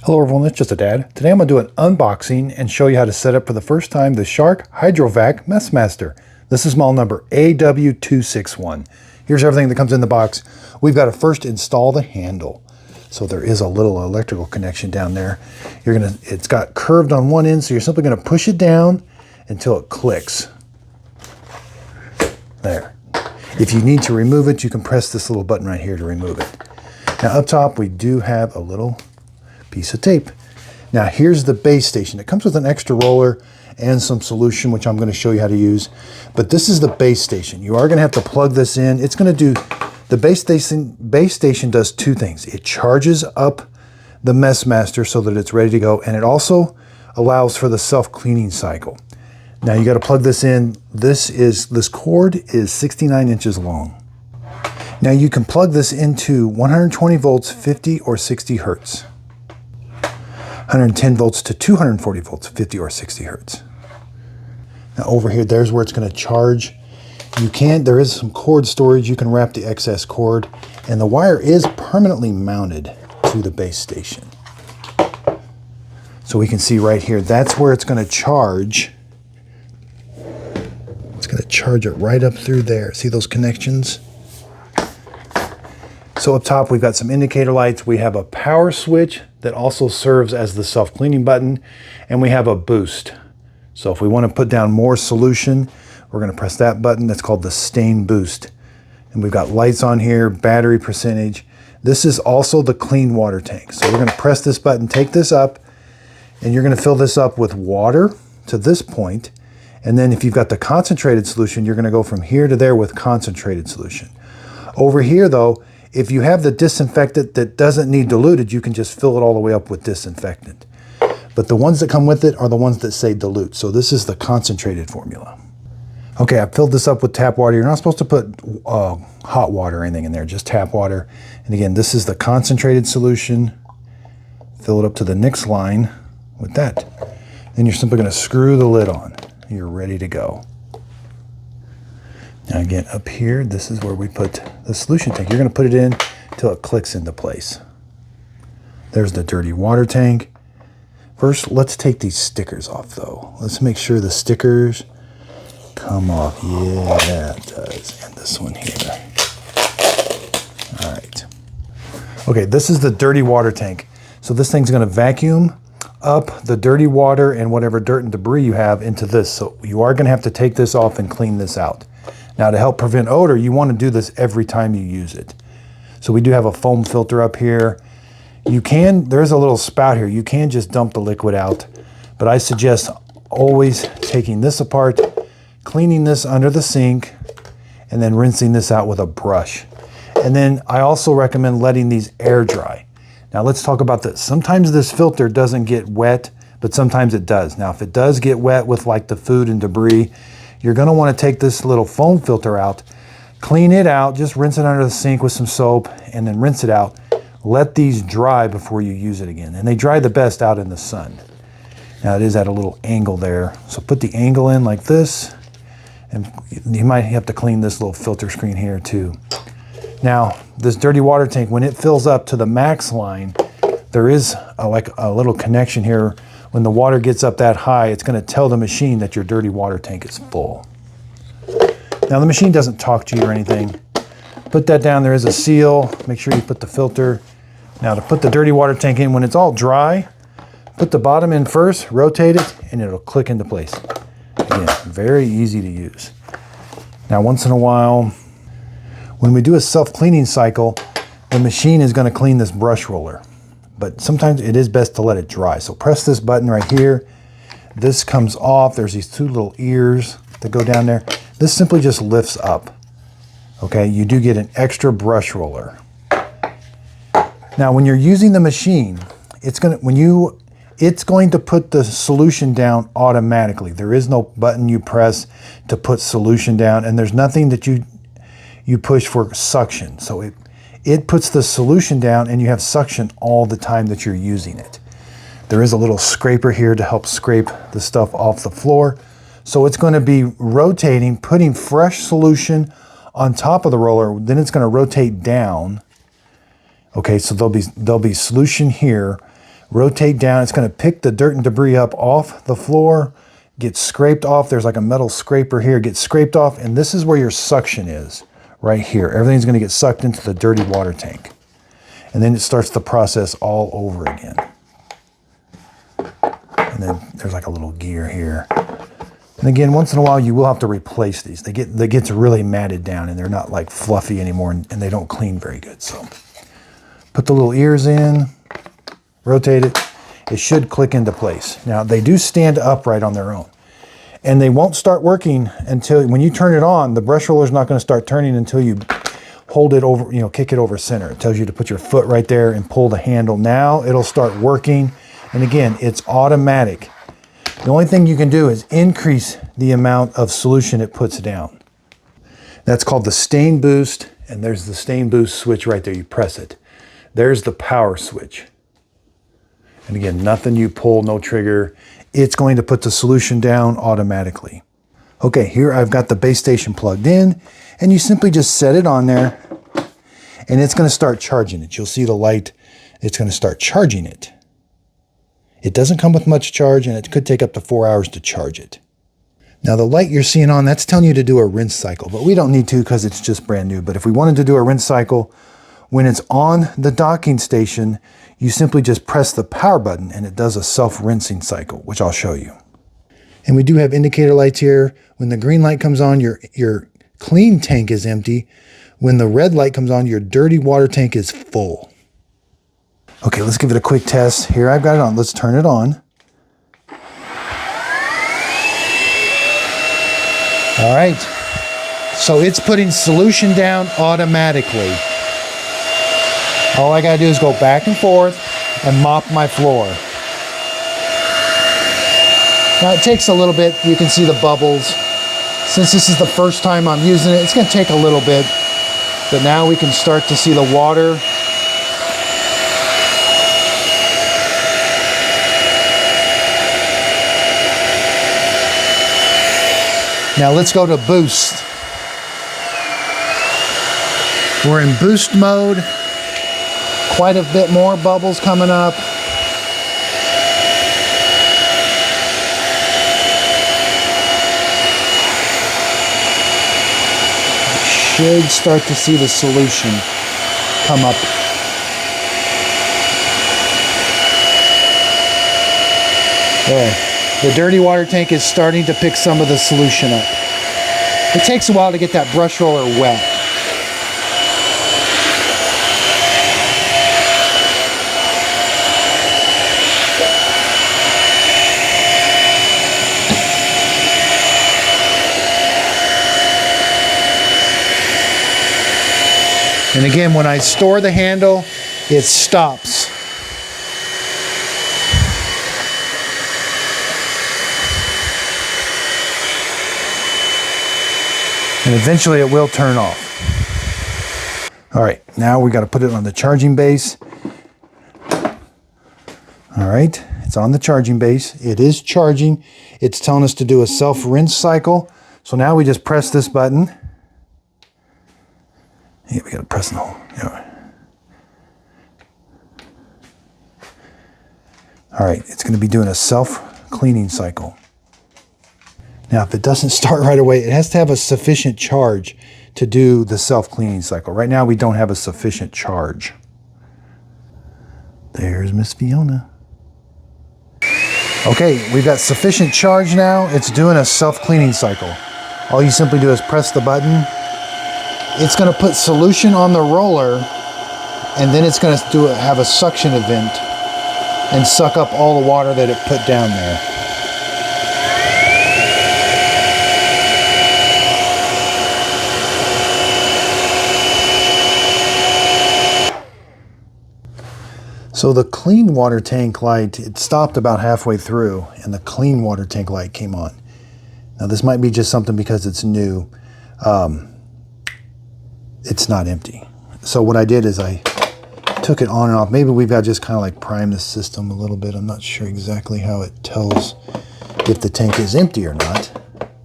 Hello everyone, it's just a dad. Today I'm going to do an unboxing and show you how to set up for the first time the Shark HydroVac MessMaster. This is model number AW261. Here's everything that comes in the box. We've got to first install the handle. So there is a little electrical connection down there. It's got curved on one end, so you're simply going to push it down until it clicks. There. If you need to remove it, you can press this little button right here to remove it. Now up top we do have a little piece of tape. Now here's the base station. It comes with an extra roller and some solution, which I'm going to show you how to use. But this is the base station. You are going to have to plug this in. It's going to do, the base station does two things. It charges up the MessMaster so that it's ready to go, and it also allows for the self-cleaning cycle. Now you got to plug this in. This cord is 69 inches long. Now you can plug this into 120 volts, 50 or 60 hertz. 110 volts to 240 volts, 50 or 60 hertz. Now over here, there's where it's going to charge. There is some cord storage. You can wrap the excess cord, and the wire is permanently mounted to the base station. So we can see right here, that's where it's going to charge. It's going to charge it right up through there. See those connections? So up top, we've got some indicator lights. We have a power switch that also serves as the self-cleaning button, and we have a boost. So if we want to put down more solution, we're going to press that button. That's called the stain boost. And we've got lights on here, battery percentage. This is also the clean water tank. So we're going to press this button, take this up, and you're going to fill this up with water to this point. And then if you've got the concentrated solution, you're going to go from here to there with concentrated solution. Over here though, if you have the disinfectant that doesn't need diluted, you can just fill it all the way up with disinfectant. But the ones that come with it are the ones that say dilute. So this is the concentrated formula. Okay, I filled this up with tap water. You're not supposed to put hot water or anything in there, just tap water. And again, this is the concentrated solution. Fill it up to the next line with that. Then you're simply going to screw the lid on. You're ready to go. Now again, up here, this is where we put the solution tank. You're going to put it in until it clicks into place. There's the dirty water tank. First, let's take these stickers off though. Let's make sure the stickers come off. Yeah, it does. And this one here. All right. Okay, this is the dirty water tank. So this thing's going to vacuum up the dirty water and whatever dirt and debris you have into this. So you are going to have to take this off and clean this out. Now to help prevent odor, you want to do this every time you use it. So we do have a foam filter up here. There's a little spout here. You can just dump the liquid out, but I suggest always taking this apart, cleaning this under the sink, and then rinsing this out with a brush. And then I also recommend letting these air dry. Now let's talk about this. Sometimes this filter doesn't get wet, but sometimes it does. Now if it does get wet with like the food and debris, you're going to want to take this little foam filter out, clean it out, just rinse it under the sink with some soap, and then rinse it out. Let these dry before you use it again. And they dry the best out in the sun. Now it is at a little angle there. So put the angle in like this, and you might have to clean this little filter screen here too. Now, this dirty water tank, when it fills up to the max line, there is like a little connection here. When the water gets up that high, it's going to tell the machine that your dirty water tank is full. Now the machine doesn't talk to you or anything. Put that down, there is a seal. Make sure you put the filter. Now to put the dirty water tank in, when it's all dry, put the bottom in first, rotate it, and it'll click into place. Again, very easy to use. Now once in a while, when we do a self-cleaning cycle, the machine is going to clean this brush roller. But sometimes it is best to let it dry. So press this button right here. This comes off. There's these two little ears that go down there. This simply just lifts up. Okay, you do get an extra brush roller. Now when you're using the machine, it's going to put the solution down automatically. There is no button you press to put solution down, and there's nothing that you push for suction. So it puts the solution down, and you have suction all the time that you're using it. There is a little scraper here to help scrape the stuff off the floor. So it's going to be rotating, putting fresh solution on top of the roller. Then it's going to rotate down. Okay, so there'll be solution here, rotate down. It's going to pick the dirt and debris up off the floor, get scraped off. There's like a metal scraper here, get scraped off, and this is where your suction is, right here. Everything's going to get sucked into the dirty water tank. And then it starts the process all over again. And then there's like a little gear here. And again, once in a while, you will have to replace these. They get really matted down, and they're not like fluffy anymore, and they don't clean very good. So put the little ears in, rotate it. It should click into place. Now, they do stand upright on their own, and they won't start working until, when you turn it on, the brush roller is not going to start turning until you hold it over, kick it over center. It tells you to put your foot right there and pull the handle. Now it'll start working. And again, it's automatic. The only thing you can do is increase the amount of solution it puts down. That's called the stain boost, and there's the stain boost switch right there. You press it. There's the power switch. And again, nothing you pull, no trigger. It's going to put the solution down automatically. Okay, here I've got the base station plugged in, and you simply just set it on there, and it's going to start charging it. You'll see the light. It's going to start charging it. It doesn't come with much charge, and it could take up to 4 hours to charge it. Now the light you're seeing on, that's telling you to do a rinse cycle, but we don't need to because it's just brand new. But if we wanted to do a rinse cycle, when it's on the docking station, you simply just press the power button and it does a self-rinsing cycle, which I'll show you. And we do have indicator lights here. When the green light comes on, your clean tank is empty. When the red light comes on, your dirty water tank is full. Okay, let's give it a quick test. Here I've got it on. Let's turn it on. All right. So it's putting solution down automatically. All I got to do is go back and forth and mop my floor. Now it takes a little bit. You can see the bubbles. Since this is the first time I'm using it, it's going to take a little bit. But now we can start to see the water. Now let's go to boost. We're in boost mode. Quite a bit more bubbles coming up. You should start to see the solution come up. There. The dirty water tank is starting to pick some of the solution up. It takes a while to get that brush roller wet. And again, when I store the handle, it stops. And eventually it will turn off. All right, now we got to put it on the charging base. All right, it's on the charging base. It is charging. It's telling us to do a self-rinse cycle. So now we just press this button. Yeah, we got to press the hole. Yeah. All right, it's going to be doing a self-cleaning cycle. Now, if it doesn't start right away, it has to have a sufficient charge to do the self-cleaning cycle. Right now, we don't have a sufficient charge. There's Miss Fiona. Okay, we've got sufficient charge now. It's doing a self-cleaning cycle. All you simply do is press the button. It's going to put solution on the roller, and then it's going to have a suction event and suck up all the water that it put down there. So the clean water tank light, it stopped about halfway through, and the clean water tank light came on. Now this might be just something because it's new. It's not empty. So what I did is I took it on and off. Maybe we've got to just kind of like prime the system a little bit. I'm not sure exactly how it tells if the tank is empty or not.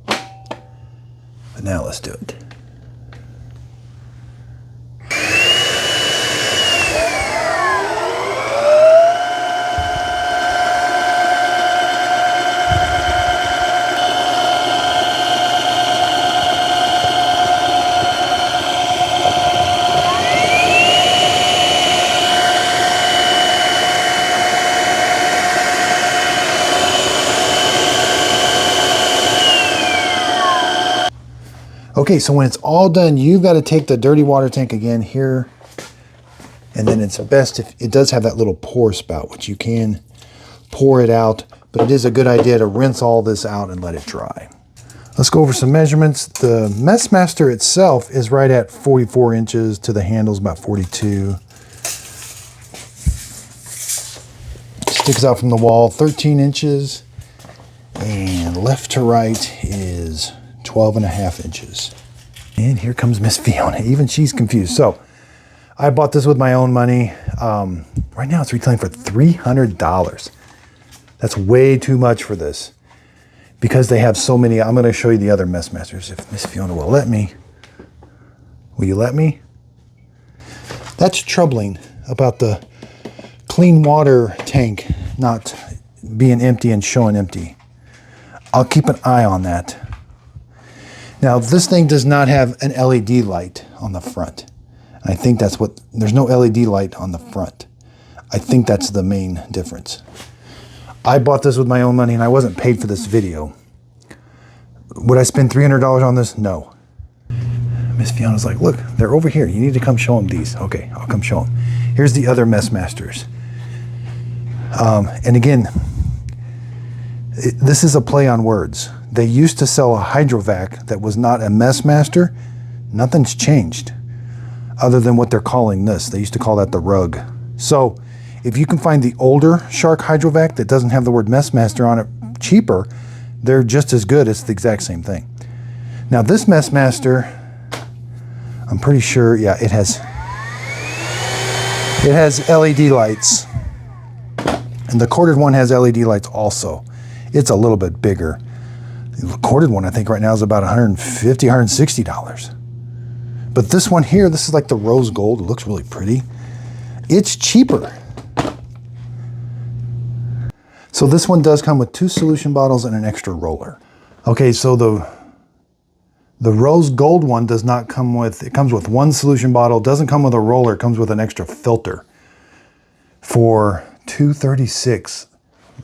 But now let's do it. Okay, so when it's all done, you've got to take the dirty water tank again here. And then it's best if it does have that little pour spout, which you can pour it out, but it is a good idea to rinse all this out and let it dry. Let's go over some measurements. The MessMaster itself is right at 44 inches to the handles, about 42. Sticks out from the wall 13 inches, and left to right is 12.5 inches. And here comes Miss Fiona. Even she's confused. So I bought this with my own money. Right now it's retailing for $300. That's way too much for this because they have so many. I'm going to show you the other MessMasters if Miss Fiona will let me. Will you let me? That's troubling about the clean water tank not being empty and showing empty. I'll keep an eye on that. Now this thing does not have an LED light on the front. I think that's what, there's no LED light on the front. I think that's the main difference. I bought this with my own money and I wasn't paid for this video. Would I spend $300 on this? No. Miss Fiona's like, look, they're over here. You need to come show them these. Okay, I'll come show them. Here's the other MessMasters. And again, this is a play on words. They used to sell a HydroVac that was not a MessMaster. Nothing's changed other than what they're calling this. They used to call that the rug. So if you can find the older Shark HydroVac that doesn't have the word MessMaster on it cheaper, they're just as good. It's the exact same thing. Now this MessMaster, I'm pretty sure, yeah, it has LED lights. And the corded one has LED lights also. It's a little bit bigger. The corded one I think right now is about $150, $160. But this one here, this is like the rose gold. It looks really pretty. It's cheaper. So this one does come with 2 solution bottles and an extra roller. Okay, so the rose gold one does not come with, it comes with 1 solution bottle, doesn't come with a roller, it comes with an extra filter for $236.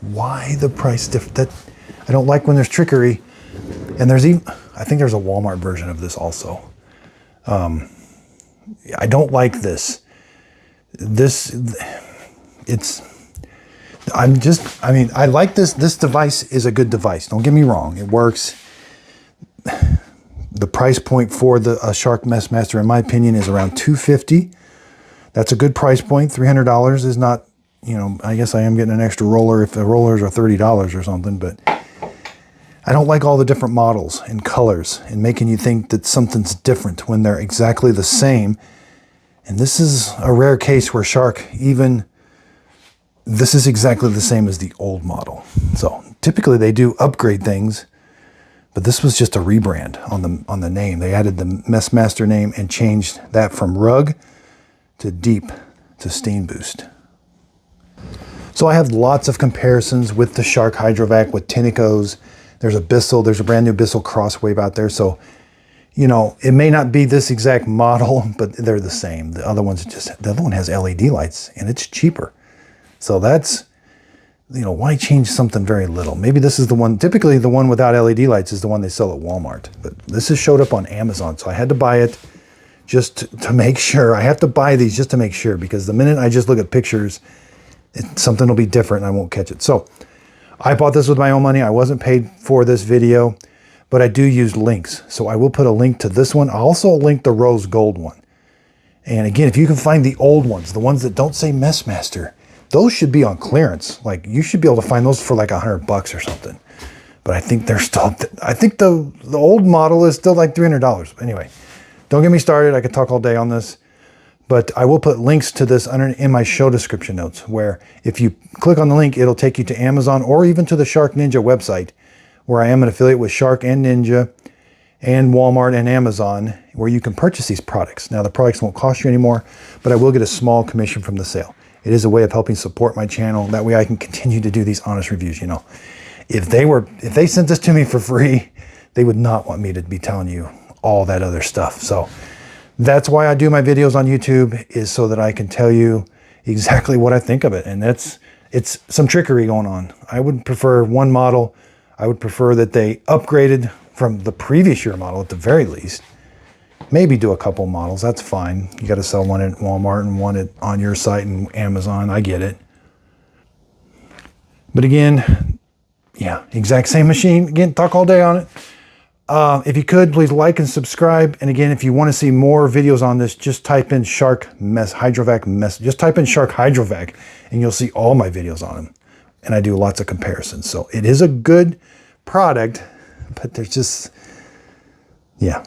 Why the price difference? I don't like when there's trickery. And there's even, I think there's a Walmart version of this also. I don't like this. I like this. This device is a good device. Don't get me wrong. It works. The price point for a Shark MessMaster, in my opinion, is around $250. That's a good price point. $300 is not, you know, I guess I am getting an extra roller if the rollers are $30 or something, but I don't like all the different models and colors and making you think that something's different when they're exactly the same. And this is a rare case where Shark this is exactly the same as the old model. So typically they do upgrade things, but this was just a rebrand on the name. They added the MessMaster name and changed that from rug to deep to stain boost. So I have lots of comparisons with the Shark HydroVac with Tenneco's. There's a Bissell, there's a brand new Bissell Crosswave out there. So, you know, it may not be this exact model, but they're the same. The other one has LED lights and it's cheaper. So that's, you know, why change something very little? Maybe this is the one, typically the one without LED lights is the one they sell at Walmart. But this has showed up on Amazon, so I had to buy it just to make sure. I have to buy these just to make sure, because the minute I just look at pictures, something will be different and I won't catch it. So I bought this with my own money. I wasn't paid for this video, but I do use links. So I will put a link to this one. I'll also link the rose gold one. And again, if you can find the old ones, the ones that don't say MessMaster, those should be on clearance. Like, you should be able to find those for like $100 or something. But I think they're still, I think the old model is still like $300. Anyway, don't get me started. I could talk all day on this. But I will put links to this in my show description notes, where if you click on the link, it'll take you to Amazon or even to the Shark Ninja website, where I am an affiliate with Shark and Ninja and Walmart and Amazon, where you can purchase these products. Now, the products won't cost you anymore, but I will get a small commission from the sale. It is a way of helping support my channel. That way I can continue to do these honest reviews. You know, if they sent this to me for free, they would not want me to be telling you all that other stuff. So that's why I do my videos on YouTube, is so that I can tell you exactly what I think of it. And it's some trickery going on. I would prefer one model. I would prefer that they upgraded from the previous year model at the very least. Maybe do a couple models, that's fine. You got to sell one at Walmart and one on your site and Amazon, I get it. But again, yeah, exact same machine. Again, talk all day on it. If you could, please like and subscribe. And again, if you want to see more videos on this, just type in HydroVac just type in Shark HydroVac and you'll see all my videos on them. And I do lots of comparisons. So it is a good product, but there's just, yeah.